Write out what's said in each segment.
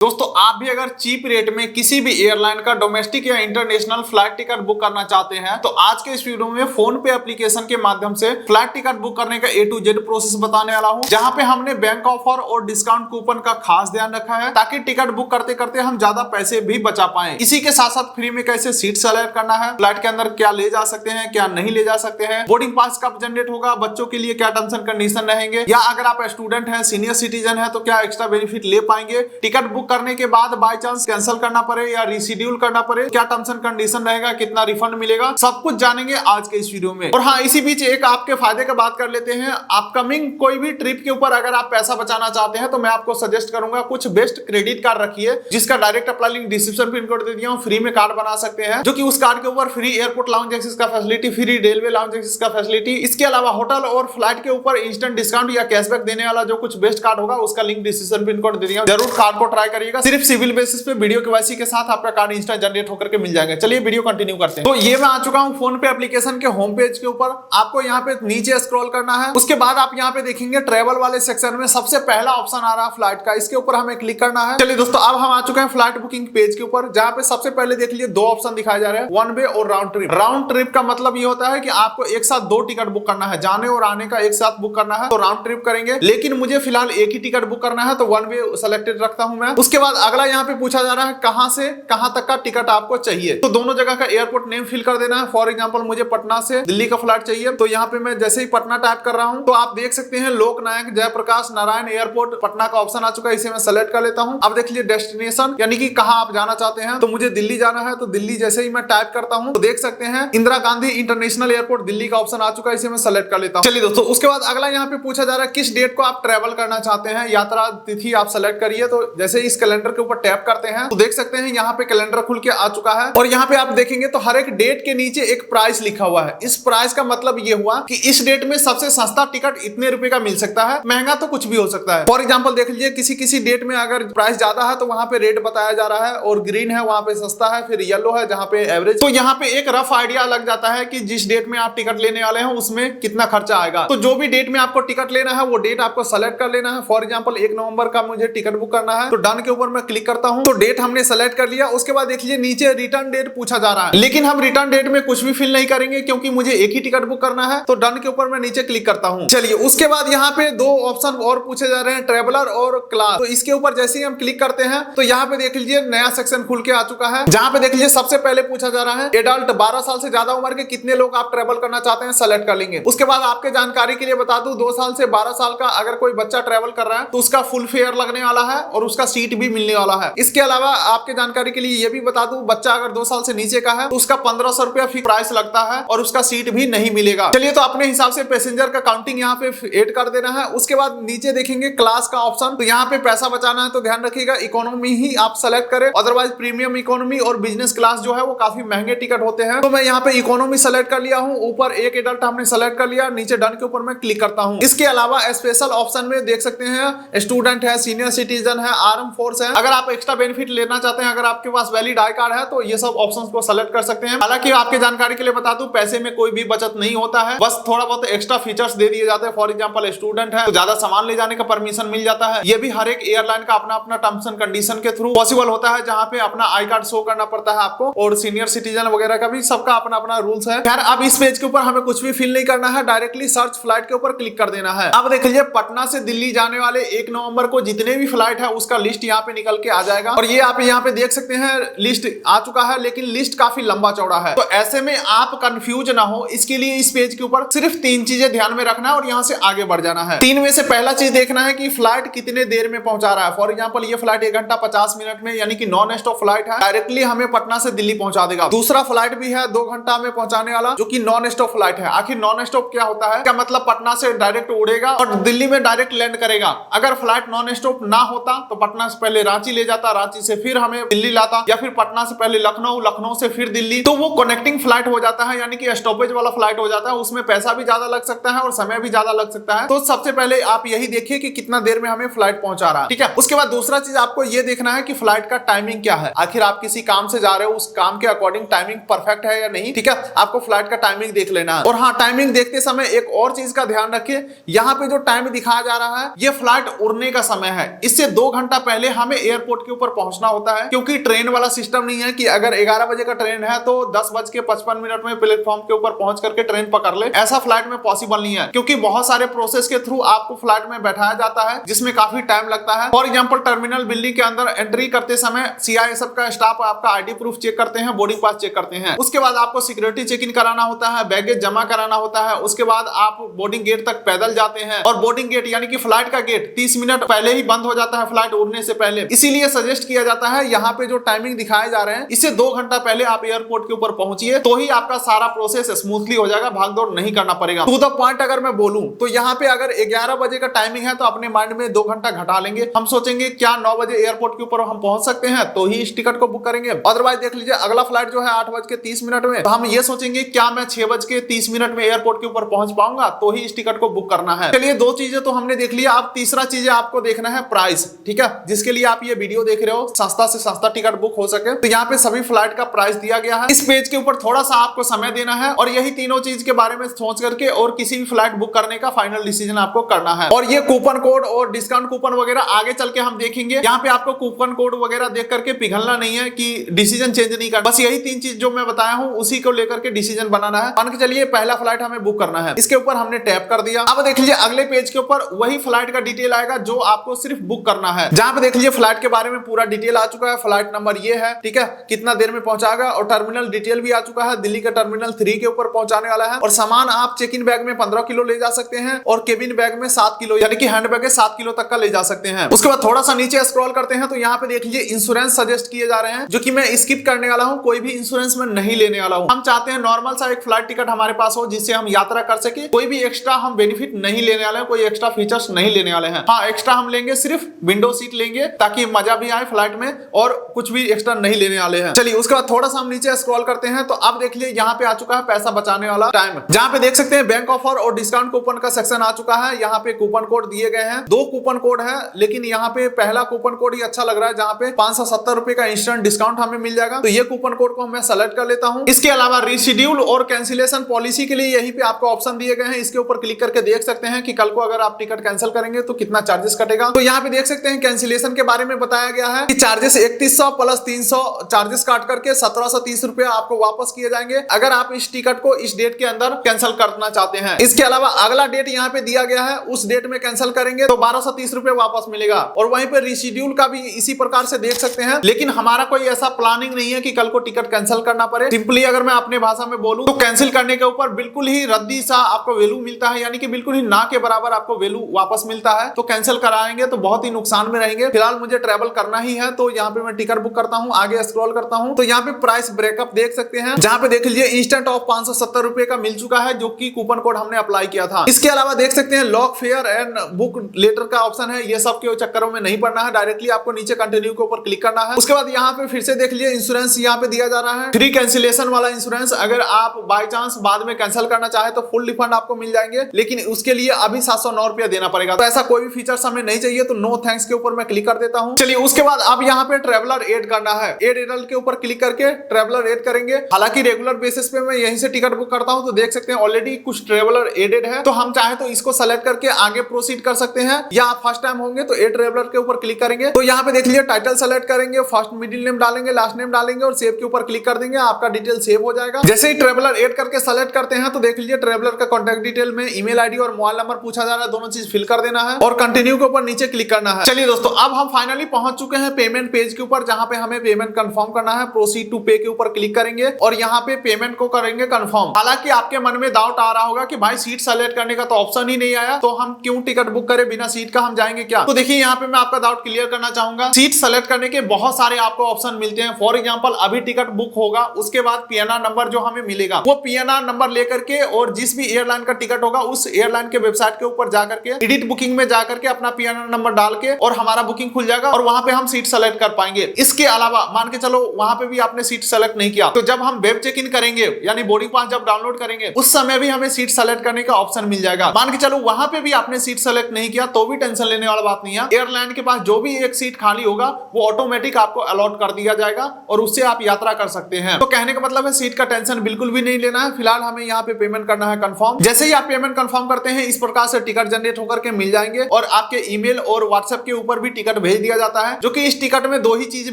दोस्तों आप भी अगर चीप रेट में किसी भी एयरलाइन का डोमेस्टिक या इंटरनेशनल फ्लाइट टिकट बुक करना चाहते हैं तो आज के इस वीडियो में फोन पे एप्लीकेशन के माध्यम से फ्लाइट टिकट बुक करने का A to Z प्रोसेस बताने वाला हूं, जहां पे हमने बैंक ऑफर और डिस्काउंट कूपन का खास ध्यान रखा है ताकि टिकट बुक करते करते हम ज्यादा पैसे भी बचा पाए। इसी के साथ साथ फ्री में कैसे सीट सेलेक्ट करना है, फ्लाइट के अंदर क्या ले जा सकते हैं क्या नहीं ले जा सकते हैं, बोर्डिंग पास कब जनरेट होगा, बच्चों के लिए क्या टर्म्स एंड कंडीशन रहेंगे, या अगर आप स्टूडेंट हैं सीनियर सिटीजन है तो क्या एक्स्ट्रा बेनिफिट ले पाएंगे, टिकट बुक करने के बाद बाय चांस कैंसिल करना पड़े या रीशेड्यूल करना पड़े क्या टर्म्स एंड कंडीशन रहेगा, कितना रिफंड मिलेगा, सब कुछ जानेंगे आज के इस वीडियो में। और हाँ, इसी बीच एक आपके फायदे का बात कर लेते हैं। अपकमिंग कोई भी ट्रिप के ऊपर अगर आप पैसा बचाना चाहते हैं तो मैं आपको सजेस्ट करूंगा कुछ बेस्ट क्रेडिट कार्ड रखिए, जिसका direct apply link description pin code दे दिया हूं। फ्री में कार्ड बना सकते हैं, जो कि उस कार्ड के ऊपर फ्री एयरपोर्ट लाउंज एक्सेस का facility, free railway lounge access का फैसिलिटी, इसके अलावा होटल और फ्लाइट के ऊपर इंस्टेंट डिस्काउंट या कैशबैक देने वाला जो कुछ बेस्ट कार्ड होगा उसका लिंक डिस्क्रिप्शन पिन कोड दे दिया हूं। जरूर कार्ड को ट्राई करिएगा। सिर्फ सिविल बेसिस पे वीडियो केवाईसी के साथ आपका कार्ड इंस्टेंट जनरेट होकर के मिल जाएगा। चलिए वीडियो कंटिन्यू करते हैं। तो ये मैं आ चुका हूं फोन पे एप्लीकेशन के होम पेज के ऊपर। आपको यहाँ पे नीचे स्क्रॉल करना है, उसके बाद आप यहाँ पे देखेंगे ट्रेवल वाले सेक्शन में सबसे पहला ऑप्शन आ रहा है फ्लाइट का, इसके ऊपर हमें क्लिक करना है। चलिए दोस्तों अब हम आ चुके हैं फ्लाइट बुकिंग पेज के ऊपर, जहाँ पे सबसे पहले देख लीजिए दो ऑप्शन दिखाए जा रहे हैं, वन वे और राउंड ट्रिप। राउंड ट्रिप का मतलब ये होता है कि आपको एक साथ दो टिकट बुक करना है, जाने और आने का एक साथ बुक करना है तो राउंड ट्रिप करेंगे। लेकिन मुझे फिलहाल एक ही टिकट बुक करना है तो वन वे सेलेक्टेड रखता हूं मैं। उसके बाद अगला यहाँ पे पूछा जा रहा है कहां से कहां तक का टिकट आपको चाहिए, तो दोनों जगह का एयरपोर्ट नेम फिल कर देना है। फॉर एग्जांपल मुझे पटना से दिल्ली का फ्लाइट चाहिए, तो यहाँ पे मैं जैसे ही पटना टाइप कर रहा हूं तो आप देख सकते हैं लोकनायक जयप्रकाश नारायण एयरपोर्ट पटना का ऑप्शन आ चुका है, इसे मैं सेलेक्ट कर लेता हूं। अब देख लीजिए डेस्टिनेशन यानी कि कहां आप जाना चाहते हैं, तो मुझे दिल्ली जाना है तो दिल्ली जैसे ही मैं टाइप करता हूं तो देख सकते हैं इंदिरा गांधी इंटरनेशनल एयरपोर्ट दिल्ली का ऑप्शन आ चुका है, इसे मैं सेलेक्ट कर लेता हूं। चलिए दोस्तों उसके बाद अगला यहाँ पे पूछा जा रहा है किस डेट को आप ट्रेवल करना चाहते हैं, यात्रा तिथि आप सेलेक्ट करिए। तो जैसे इस कैलेंडर के ऊपर टैप करते हैं तो देख सकते हैं यहाँ पे कैलेंडर खुल के आ चुका है, और यहाँ पे आप देखेंगे तो हर एक डेट के नीचे एक प्राइस लिखा हुआ है। इस प्राइस का मतलब ये हुआ कि इस डेट में सबसे सस्ता टिकट इतने रुपए का मिल सकता है, महंगा तो कुछ भी हो सकता है। फॉर एग्जांपल देख लीजिए किसी डेट में अगर प्राइस ज्यादा है तो वहां पे रेट बताया जा रहा है, और ग्रीन है वहां पे सस्ता है, फिर येलो है जहां पे एवरेज। तो यहाँ पे एक रफ आइडिया लग जाता है कि जिस डेट में आप टिकट लेने वाले हैं उसमें कितना खर्चा आएगा। तो जो भी डेट में आपको टिकट लेना है वो डेट आपको सेलेक्ट कर लेना है। फॉर एग्जाम्पल 1 नवंबर का मुझे टिकट बुक करना है तो डन के ऊपर मैं क्लिक करता हूं, तो डेट हमने सेलेक्ट कर लिया। उसके बाद देख लीजिए नीचे रिटर्न डेट पूछा जा रहा है, लेकिन हम रिटर्न डेट में कुछ भी फिल नहीं करेंगे क्योंकि मुझे एक ही टिकट बुक करना है, तो डन के ऊपर मैं नीचे क्लिक करता हूं। चलिए उसके बाद यहाँ पे दो ऑप्शन और पूछे जा रहे हैं, ट्रेवलर और क्लास। तो इसके ऊपर जैसे ही हम क्लिक करते हैं तो यहाँ पे देख लीजिए नया सेक्शन खुल के आ चुका है, जहां पे देख लीजिए सबसे पहले पूछा जा रहा है एडल्ट 12 साल से ज्यादा उम्र के कितने लोग आप ट्रेवल करना चाहते हैं, सेलेक्ट कर लेंगे। उसके बाद आपके जानकारी के लिए बता दूं 2 साल से 12 साल का अगर कोई बच्चा ट्रेवल कर रहा है तो उसका फुल फेयर लगने वाला है और उसका सीट भी मिलने वाला है। इसके अलावा आपके जानकारी के लिए ये भी बता दूं बच्चा अगर 2 साल से नीचे का है तो उसका 1500 रुपया फिक्स प्राइस लगता है और उसका सीट भी नहीं मिलेगा। चलिए तो अपने हिसाब से पैसेंजर का काउंटिंग यहाँ पे ऐड कर देना है। उसके बाद नीचे देखेंगे क्लास का ऑप्शन, तो यहाँ पे पैसा बचाना है तो ध्यान रखिएगा इकोनॉमी ही आप सेलेक्ट करें, अदरवाइज प्रीमियम इकोनॉमी और बिजनेस क्लास जो है वो काफी महंगे टिकट होते हैं। तो मैं यहाँ पे इकोनॉमी सेलेक्ट कर लिया हूँ, ऊपर एक एडल्ट हमने सेलेक्ट कर लिया, नीचे डन के ऊपर मैं क्लिक करता हूँ। इसके अलावा स्पेशल ऑप्शन में देख सकते हैं स्टूडेंट है, सीनियर सिटीजन है, आर्म फोर्स है। अगर आप एक्स्ट्रा बेनिफिट लेना चाहते हैं, अगर आपके पास वैलिड आई कार्ड है तो ये सब ऑप्शंस को सेलेक्ट कर सकते हैं। हालांकि आपके जानकारी के लिए बता दूं पैसे में कोई भी बचत नहीं होता है, बस थोड़ा बहुत एक्स्ट्रा फीचर्स दे दिए जाते हैं। फॉर एग्जांपल स्टूडेंट है तो ज्यादा सामान ले जाने का परमिशन मिल जाता है। ये भी हर एक एयरलाइन का अपना अपना टर्म्स एंड कंडीशन के थ्रू पॉसिबल होता है, जहां पे अपना आई कार्ड शो करना पड़ता है आपको, और सीनियर सिटीजन वगैरह का भी सबका अपना अपना रूल्स है। खैर अब इस पेज के ऊपर हमें कुछ भी फिल नहीं करना है, डायरेक्टली सर्च फ्लाइट के ऊपर क्लिक कर देना है। अब देख लीजिए पटना से दिल्ली जाने वाले 1 नवंबर को जितने भी फ्लाइट है उसका लिस्ट यहाँ पे निकल के आ जाएगा, और ये आप यहाँ पे देख सकते हैं लिस्ट आ चुका है, लेकिन लिस्ट काफी लंबा चौड़ा है। तो ऐसे में आप कंफ्यूज ना हो, इसके लिए इस पेज के ऊपर सिर्फ 3 चीजें ध्यान में रखना है और यहाँ से आगे बढ़ जाना है। 3 में से पहला चीज देखना है कि फ्लाइट कितने देर में पहुंचा रहा है। फॉर एग्जांपल ये फ्लाइट 1 घंटा 50 मिनट में यानी कि नॉन स्टॉप फ्लाइट है, डायरेक्टली हमें पटना से दिल्ली पहुंचा देगा। दूसरा फ्लाइट भी है 2 घंटा में पहुंचाने वाला, जो कि नॉन स्टॉप फ्लाइट है। आखिर नॉन स्टॉप क्या होता है, क्या मतलब पटना से डायरेक्ट उड़ेगा और दिल्ली में डायरेक्ट लैंड करेगा। अगर फ्लाइट नॉन स्टॉप ना होता तो पटना से पहले रांची ले जाता, रांची से फिर हमें दिल्ली लाता, या फिर पटना से पहले लखनऊ, लखनऊ से फिर दिल्ली। तो वो कनेक्टिंग फ्लाइट हो जाता है, यानी कि स्टॉपेज वाला फ्लाइट हो जाता है। उसमें पैसा भी ज्यादा लग सकता है और समय भी ज्यादा लग सकता है। तो सबसे पहले आप यही देखिए कि कितना देर में हमें फ्लाइट पहुंचा रहा है, ठीक है। उसके बाद दूसरा चीज आपको ये देखना है कि फ्लाइट का टाइमिंग क्या है। आखिर आप किसी काम से जा रहे हो, उस काम के अकॉर्डिंग टाइमिंग परफेक्ट है या नहीं, ठीक है। आपको फ्लाइट का टाइमिंग देख लेना है। और हाँ, टाइमिंग देखते समय एक और चीज का ध्यान रखिए, यहाँ पे जो टाइम दिखाया जा रहा है ये फ्लाइट उड़ने का समय है। इससे 2 घंटा पहले हमें एयरपोर्ट के ऊपर पहुंचना होता है, क्योंकि ट्रेन वाला सिस्टम नहीं है कि अगर 11 बजे का ट्रेन है तो 10:55 में प्लेटफॉर्म के ऊपर पहुंच करके ट्रेन पकड़ ले। ऐसा फ्लाइट में पॉसिबल नहीं है, क्योंकि बहुत सारे प्रोसेस के थ्रू आपको फ्लाइट में बैठाया जाता है, जिसमें काफी टाइम लगता है। फॉर एग्जाम्पल, टर्मिनल बिल्डिंग के अंदर एंट्री करते समय सीआईएसएफ का स्टाफ आपका आईडी प्रूफ चेक करते हैं, बोर्डिंग पास चेक करते हैं। उसके बाद आपको सिक्योरिटी चेक इन कराना होता है, बैगेज जमा कराना होता है। उसके बाद आप बोर्डिंग गेट तक पैदल जाते हैं, और बोर्डिंग गेट यानी कि फ्लाइट का गेट 30 मिनट पहले ही बंद हो जाता है फ्लाइट उड़ने से पहले। इसीलिए सजेस्ट किया जाता है यहाँ पे जो टाइमिंग दिखाए जा रहे हैं, इससे 2 घंटा पहले आप एयरपोर्ट के ऊपर पहुंचिए, तो ही आपका सारा प्रोसेस स्मूथली हो जाएगा, भागदौड़ नहीं करना पड़ेगा। टू द पॉइंट अगर मैं बोलूं तो यहाँ पे अगर 11 बजे का टाइमिंग है तो अपने माइंड में 2 घंटा घटा लेंगे। हम सोचेंगे क्या 9 बजे एयरपोर्ट के ऊपर हम पहुंच सकते हैं, तो ही इस टिकट को बुक करेंगे। अदरवाइज देख लीजिए, अगला फ्लाइट जो है 8:30 में, तो हम ये सोचेंगे क्या मैं 6:30 में एयरपोर्ट के ऊपर पहुंच पाऊंगा, तो ही इस टिकट को बुक करना है। चलिए, 2 चीजें तो हमने देख लिया। अब तीसरा चीज आपको देखना है प्राइस, ठीक है, जिसके लिए आप ये वीडियो देख रहे हो, सस्ता से सस्ता टिकट बुक हो सके। तो यहाँ पे सभी फ्लाइट का प्राइस दिया गया है। इस पेज के ऊपर थोड़ा सा आपको समय देना है, और यही तीनों चीज के बारे में सोच करके और किसी भी फ्लाइट बुक करने का फाइनल डिसीजन आपको करना है। और ये कूपन कोड और डिस्काउंट कूपन वगैरह आगे चल के हम देखेंगे। यहाँ पे आपको कूपन कोड वगैरह देख करके पिघलना नहीं है कि डिसीजन चेंज नहीं करना। बस यही 3 चीज जो मैं बताया हूँ, उसी को लेकर के डिसीजन बनाना है। मान के चलिए पहला फ्लाइट हमें बुक करना है, इसके ऊपर हमने टैप कर दिया। अब देख लीजिए अगले पेज के ऊपर वही फ्लाइट का डिटेल आएगा जो आपको सिर्फ बुक करना है। जहां पे देख लीजिए फ्लाइट के बारे में पूरा डिटेल आ चुका है, फ्लाइट नंबर ये है, ठीक है, कितना देर में पहुंचाएगा, और टर्मिनल डिटेल भी आ चुका है, दिल्ली का टर्मिनल 3 के ऊपर पहुंचाने वाला है। और सामान आप चेक इन बैग में 15 किलो ले जा सकते हैं, और केबिन बैग में 7 किलो, यानी कि हैंड बैग 7 किलो तक का ले जा सकते हैं। उसके बाद थोड़ा सा नीचे स्क्रॉल करते हैं तो यहाँ पे देख लीजिए इंश्योरेंस सजेस्ट किए जा रहे हैं, जो कि मैं स्किप करने वाला हूँ। कोई भी इंश्योरेंस में नहीं लेने वाला हूँ। हम चाहते हैं नॉर्मल सा एक फ्लाइट टिकट हमारे पास हो, जिससे हम यात्रा कर सके। कोई भी एक्स्ट्रा हम बेनिफिट नहीं लेने वाले हैं, कोई एक्स्ट्रा फीचर्स नहीं लेने वाले हैं। हाँ, एक्स्ट्रा हम लेंगे, सिर्फ विंडो सीट लेंगे ताकि मजा भी आए फ्लाइट में, और कुछ भी एक्स्ट्रा नहीं लेने वाले हैं। चलिए, उसके बाद थोड़ा सा हम नीचे स्क्रॉल करते हैं तो अब देख लीजिए यहाँ पे आ चुका है पैसा बचाने वाला टाइम, जहाँ पे देख सकते हैं बैंक ऑफर और डिस्काउंट कूपन का सेक्शन आ चुका है। यहाँ पे कूपन कोड दिए गए हैं, 2 कूपन कोड है, लेकिन यहाँ पे पहला कूपन कोड ही अच्छा लग रहा है, जहाँ पे 570 रुपए का इंस्टेंट डिस्काउंट हमें मिल जाएगा। तो ये कूपन कोड को मैं सेलेक्ट कर लेता हूँ। इसके अलावा रीशेड्यूल और कैंसिलेशन पॉलिसी के लिए यहीं पे आपको ऑप्शन दिए गए हैं। इसके ऊपर क्लिक करके देख सकते हैं कि कल को अगर आप टिकट कैंसिल करेंगे तो कितना चार्जेस कटेगा। तो यहाँ पे देख सकते हैं कैंसिलेशन के बारे में बताया गया है कि चार्जेस 3100 प्लस 300 चार्जेस काट करके 1730 रुपए आपको वापस किए जाएंगे, अगर आप इस टिकट को इस डेट के अंदर कैंसिल करना चाहते हैं। इसके अलावा अगला डेट यहाँ पे दिया गया है, उस डेट में कैंसिल करेंगे तो 1230 रुपए वापस मिलेगा। और वहीं पे रीशेड्यूल का भी इसी प्रकार से देख सकते हैं, लेकिन हमारा कोई ऐसा प्लानिंग नहीं है कि कल को टिकट कैंसिल करना पड़े। सिंपली अगर मैं अपने भाषा में बोलूं तो कैंसिल करने के ऊपर बिल्कुल ही रद्दी सा आपको वैल्यू मिलता है, यानी कि बिल्कुल ही ना के बराबर आपको वैल्यू वापस मिलता है। तो कैंसिल कराएंगे तो बहुत ही नुकसान में रहेंगे। फिलहाल मुझे ट्रैवल करना ही है, तो यहाँ पे मैं टिकट बुक करता हूँ। आगे स्क्रॉल करता हूँ तो यहाँ पे प्राइस ब्रेकअप देख सकते हैं, जहाँ पे देख लीजिए इंस्टेंट ऑफ 570 रुपए का मिल चुका है, जो कि कूपन कोड हमने अप्लाई किया था। इसके अलावा देख सकते हैं lock fare and book later का ऑप्शन है। ये सब के चक्करों में नहीं पड़ना है, डायरेक्टली आपको नीचे कंटिन्यू के ऊपर क्लिक करना है। उसके बाद यहाँ पे फिर से देख लीजिए इंश्योरेंस यहाँ पे दिया जा रहा है, फ्री कैंसिलेशन वाला इंश्योरेंस। अगर आप बाय चांस बाद में कैंसिल करना चाहे तो फुल रिफंड आपको मिल जाएंगे, लेकिन उसके लिए अभी 709 रुपया देना पड़ेगा। तो ऐसा कोई भी फीचर्स हमें नहीं चाहिए, तो नो थैंक्स के ऊपर मैं क्लिक कर देता हूँ। चलिए, उसके बाद अब यहाँ पे ट्रेवलर एड करना है। एड एडल के ऊपर क्लिक करके ट्रेवलर एड करेंगे। हालांकि रेगुलर बेसिस पे मैं यहीं से टिकट बुक करता हूँ, तो देख सकते हैं ऑलरेडी कुछ ट्रेवलर एडेड है। तो हम चाहे तो इसको सेलेक्ट करके आगे प्रोसीड कर सकते हैं, या आप फर्स्ट टाइम होंगे तो एड ट्रेवलर के ऊपर क्लिक करेंगे। तो यहाँ पे देख लीजिए टाइटल सेलेक्ट करेंगे, फर्स्ट मिडिल नेम डालेंगे, लास्ट नेम डालेंगे और सेव के ऊपर क्लिक कर देंगे। आपका डिटेल सेव हो जाएगा। जैसे ही ट्रेवलर एड करके सेलेक्ट करते हैं तो देख लीजिए ट्रेवलर का कॉन्टैक्ट डिटेल में ईमेल आईडी और मोबाइल नंबर पूछा जा रहा है, दोनों चीज फिल कर देना है और कंटिन्यू के ऊपर नीचे क्लिक करना है। चलिए दोस्तों, अब हम फाइनली पहुंच चुके हैं पेमेंट पेज के ऊपर, जहां पे हमें पेमेंट कंफर्म करना है। प्रोसीड टू पे के ऊपर क्लिक करेंगे और यहाँ पे पेमेंट को करेंगे कंफर्म। हालांकि आपके मन में डाउट आ रहा होगा कि भाई सीट सेलेक्ट करने का तो ऑप्शन ही नहीं आया, तो हम क्यों टिकट बुक करें बिना सीट का, हम जाएंगे क्या? तो देखिए यहाँ पे मैं आपका डाउट क्लियर करना चाहूंगा। सीट सेलेक्ट करने के बहुत सारे आपको ऑप्शन मिलते हैं। फॉर एग्जांपल, अभी टिकट बुक होगा, उसके बाद पीएनआर नंबर जो हमें मिलेगा, वो पीएनआर नंबर लेकर के और जिस भी एयरलाइन का टिकट होगा उस एयरलाइन के वेबसाइट के ऊपर जाकर के एडिट बुकिंग में जाकर के अपना पीएनआर नंबर डाल के और हमारा बुकिंग खुल जाएगा और वहां पे हम सीट सेलेक्ट कर पाएंगे। इसके अलावा मान के चलो वहां पे भी आपने सीट सेलेक्ट नहीं किया, तो जब हम वेब चेक इन करेंगे यानी बोर्डिंग पास जब डाउनलोड करेंगे उस समय भी हमें सीट सेलेक्ट करने का ऑप्शन मिल जाएगा। मान के चलो वहां पे भी आपने सीट सेलेक्ट नहीं किया तो भी टेंशन लेने वाला बात नहीं है। एयरलाइन के पास जो भी एक सीट खाली होगा वो ऑटोमेटिक आपको अलॉट कर दिया जाएगा और उससे आप यात्रा कर सकते हैं। तो कहने का मतलब है सीट का टेंशन बिल्कुल भी नहीं लेना है। फिलहाल हमें यहाँ पे पेमेंट करना है कंफर्म। जैसे ही आप पेमेंट कंफर्म करते हैं इस प्रकार से टिकट जनरेट होकर के मिल जाएंगे और आपके ईमेल और व्हाट्सएप के ऊपर भी टिकट भेज दिया जाता है, जो कि इस टिकट में दो ही चीज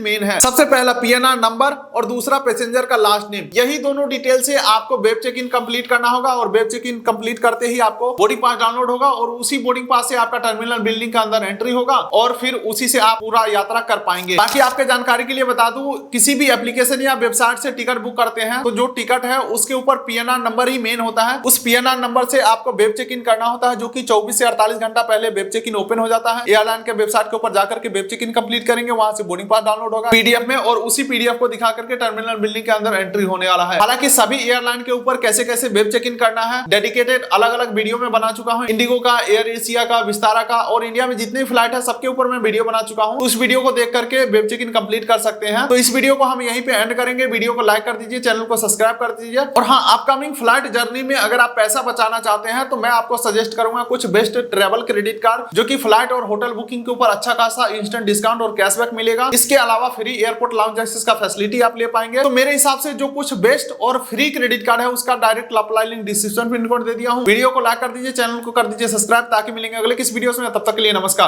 मेन है। सबसे पहला पीएनआर नंबर और दूसरा पैसेंजर का लास्ट नेम। यही दोनों डिटेल से आपको वेब चेक इन कंप्लीट करना होगा और वेब चेक इन कंप्लीट करते ही आपको बोर्डिंग पास डाउनलोड होगा और उसी बोर्डिंग पास से आपका टर्मिनल बिल्डिंग के अंदर एंट्री होगा और फिर उसी से आप पूरा यात्रा कर पाएंगे। बाकी आपके जानकारी के लिए बता दूं, किसी भी एप्लीकेशन या वेबसाइट से टिकट बुक करते हैं तो जो टिकट है उसके ऊपर पीएनआर नंबर ही मेन होता है। उस पीएनआर नंबर से आपको वेब चेक इन करना होता है, जो कि 24 से 48 घंटा पहले वेब चेक इन ओपन हो जाता है। एयरलाइन के वेबसाइट के ऊपर जाकर के वेब चेक इन कंप्लीट करेंगे, वहां से बोर्डिंग पास डाउनलोड होगा पीडीएफ में और उसी पीडीएफ को दिखा करके टर्मिनल बिल्डिंग के अंदर एंट्री होने वाला है। हालांकि सभी एयरलाइन के ऊपर कैसे कैसे वेब चेक इन करना है डेडिकेटेड अलग अलग वीडियो में बना चुका हूं। इंडिगो का, एयर एशिया का, विस्तारा का और इंडिया में जितने फ्लाइट है सबके ऊपर मैं वीडियो बना चुका हूं। उस वीडियो को देख करके वेब चेक इन कंप्लीट कर सकते हैं। तो इस वीडियो को हम यहीं पे एंड करेंगे। वीडियो को लाइक कर दीजिए, चैनल को सब्सक्राइब कर दीजिए और हाँ, अपकमिंग फ्लाइट जर्नी में अगर आप पैसा बचाना चाहते हैं तो मैं आपको सजेस्ट करूंगा कुछ बेस्ट ट्रेवल क्रेडिट कार्ड, जो कि फ्लाइट और होटल बुकिंग के ऊपर अच्छा खासा इंस्टेंट डिस्काउंट और कैशबैक मिलेगा। इसके अलावा फ्री एयरपोर्ट लाउंज एक्सेस का फैसिलिटी आप ले पाएंगे। तो मेरे हिसाब से जो कुछ बेस्ट और फ्री क्रेडिट कार्ड है उसका direct apply link description pin code दे दिया हूं। वीडियो को लाइक कर दीजिए, चैनल को कर दीजिए सब्सक्राइब, ताकि मिलेंगे अगले किस वीडियो में। तब तक के लिए नमस्कार।